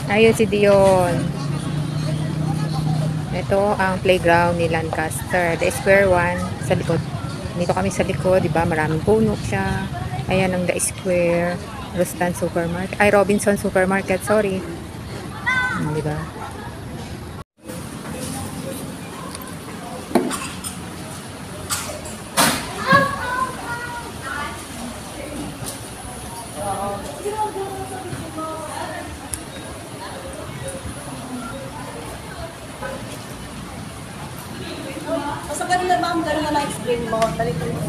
Ayun si Dion. Ito ang playground ni Lancaster. The Square One sa likod. Dito kami sa likod, di ba? Maraming puno siya. Ayan ang The Square. Rustan Supermarket. Ay, Robinson Supermarket. Sorry. Di ba? Basta ganun na ba? Ganun na na-explain mo. Balik ko yung